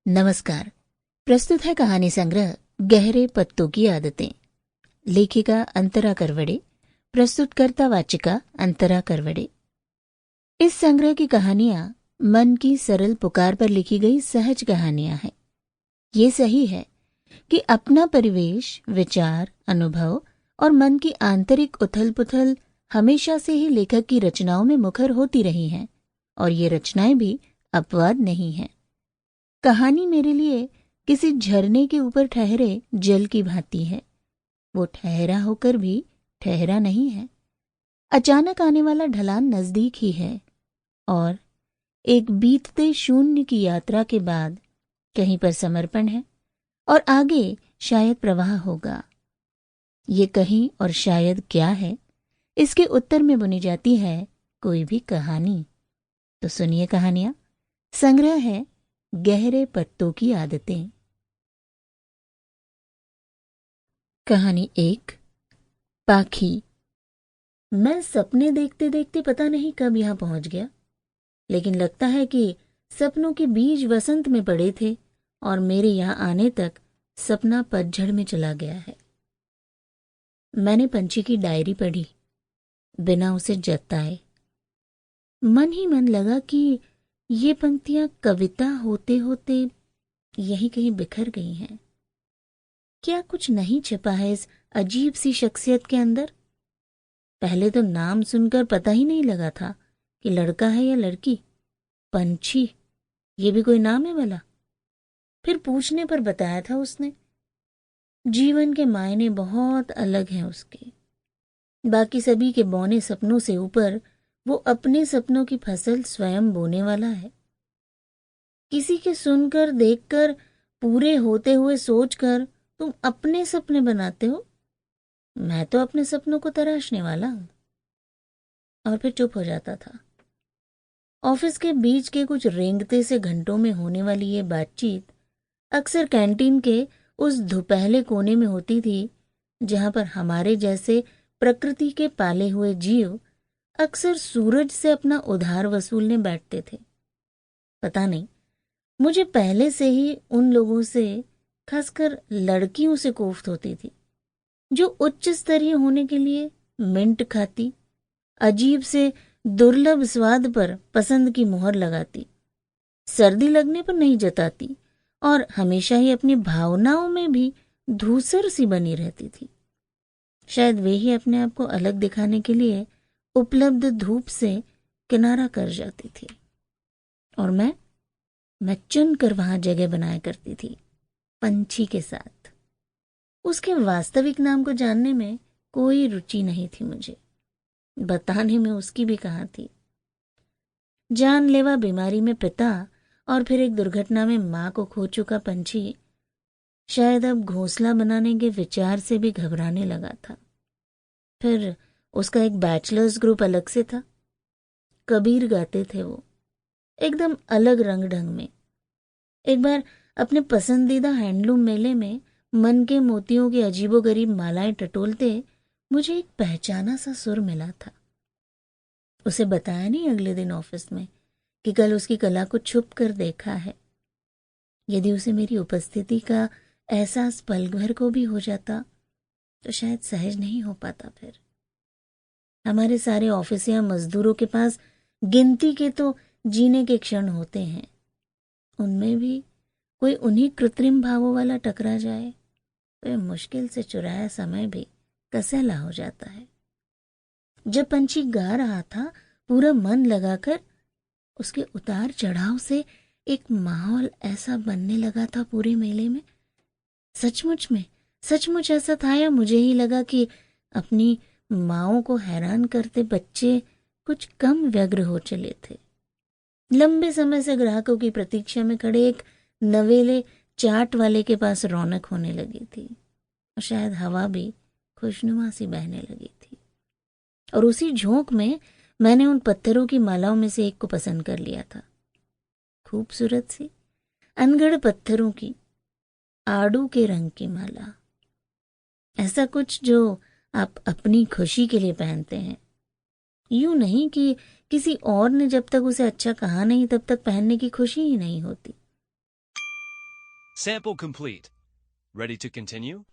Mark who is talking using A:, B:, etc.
A: नमस्कार। प्रस्तुत है कहानी संग्रह गहरे पत्तों की आदतें। लेखिका अंतरा करवड़े, प्रस्तुतकर्ता वाचिका अंतरा करवड़े। इस संग्रह की कहानियां मन की सरल पुकार पर लिखी गई सहज कहानियां हैं। ये सही है कि अपना परिवेश, विचार, अनुभव और मन की आंतरिक उथल पुथल हमेशा से ही लेखक की रचनाओं में मुखर होती रही हैं, और ये रचनाएं भी अपवाद नहीं हैं। कहानी मेरे लिए किसी झरने के ऊपर ठहरे जल की भांति है। वो ठहरा होकर भी ठहरा नहीं है। अचानक आने वाला ढलान नजदीक ही है, और एक बीतते शून्य की यात्रा के बाद कहीं पर समर्पण है, और आगे शायद प्रवाह होगा। ये कहीं और शायद क्या है, इसके उत्तर में बुनी जाती है कोई भी कहानी। तो सुनिए कहानियां। संग्रह है गहरे पत्तों की आदतें। कहानी 1, पाखी। मैं सपने देखते देखते पता नहीं कब यहां पहुंच गया, लेकिन लगता है कि सपनों के बीज वसंत में पड़े थे और मेरे यहां आने तक सपना पतझड़ में चला गया है। मैंने पंछी की डायरी पढ़ी, बिना उसे जताए। मन ही मन लगा कि ये पंक्तियां कविता होते होते यहीं कहीं बिखर गई हैं। क्या कुछ नहीं छिपा है इस अजीब सी शख्सियत के अंदर? पहले तो नाम सुनकर पता ही नहीं लगा था कि लड़का है या लड़की। पंछी, ये भी कोई नाम है भला? फिर पूछने पर बताया था उसने, जीवन के मायने बहुत अलग हैं उसके। बाकी सभी के बौने सपनों से ऊपर वो अपने सपनों की फसल स्वयं बोने वाला है। किसी के सुनकर, देखकर, पूरे होते हुए सोचकर तुम अपने सपने बनाते हो। मैं तो अपने सपनों को तराशने वाला हूं। और फिर चुप हो जाता था। ऑफिस के बीच के कुछ रेंगते से घंटों में होने वाली ये बातचीत अक्सर कैंटीन के उस धुपहले कोने में होती थी, जहां पर हमारे जैसे प्रकृति के पाले हुए जीव अक्सर सूरज से अपना उधार वसूलने बैठते थे। पता नहीं, मुझे पहले से ही उन लोगों से, खासकर लड़कियों से कोफ्त होती थी जो उच्च स्तरीय होने के लिए मिंट खाती, अजीब से दुर्लभ स्वाद पर पसंद की मुहर लगाती, सर्दी लगने पर नहीं जताती, और हमेशा ही अपनी भावनाओं में भी धूसर सी बनी रहती थी। शायद वे ही अपने आप को अलग दिखाने के लिए उपलब्ध धूप से किनारा कर जाती थी, और मैं चुन कर वहां जगह बनाया करती थी, पंछी के साथ। उसके वास्तविक नाम को जानने में कोई रुचि नहीं थी मुझे, बताने में उसकी भी कहाँ थी। जानलेवा बीमारी में पिता और फिर एक दुर्घटना में मां को खो चुका पंछी शायद अब घोंसला बनाने के विचार से भी घबराने लगा था। फिर उसका एक बैचलर्स ग्रुप अलग से था। कबीर गाते थे वो, एकदम अलग रंग ढंग में। एक बार अपने पसंदीदा हैंडलूम मेले में मन के मोतियों की अजीबोगरीब मालाएं टटोलते मुझे एक पहचाना सा सुर मिला था। उसे बताया नहीं अगले दिन ऑफिस में कि कल उसकी कला को छुप कर देखा है। यदि उसे मेरी उपस्थिति का एहसास पल भर को भी हो जाता तो शायद सहज नहीं हो पाता। फिर हमारे सारे ऑफिस या मजदूरों के पास गिनती के तो जीने के क्षण होते हैं, उनमें भी कोई उन्हीं कृत्रिम भावों वाला टकरा जाए तो यह मुश्किल से चुराया समय भी कसैला हो जाता है। जब पंछी गा रहा था, पूरा मन लगाकर, उसके उतार चढ़ाव से एक माहौल ऐसा बनने लगा था पूरे मेले में। सचमुच ऐसा था, या मुझे ही लगा कि अपनी माओं को हैरान करते बच्चे कुछ कम व्यग्र हो चले थे। लंबे समय से ग्राहकों की प्रतीक्षा में खड़े एक नवेले चाट वाले के पास रौनक होने लगी थी, और शायद हवा भी खुशनुमा सी बहने लगी थी। और उसी झोंक में मैंने उन पत्थरों की मालाओं में से एक को पसंद कर लिया था। खूबसूरत सी अनगढ़ पत्थरों की आड़ू के रंग की माला, ऐसा कुछ जो आप अपनी खुशी के लिए पहनते हैं, यूं नहीं कि किसी और ने जब तक उसे अच्छा कहा नहीं तब तक पहनने की खुशी ही नहीं होती।
B: Sample complete. Ready to continue?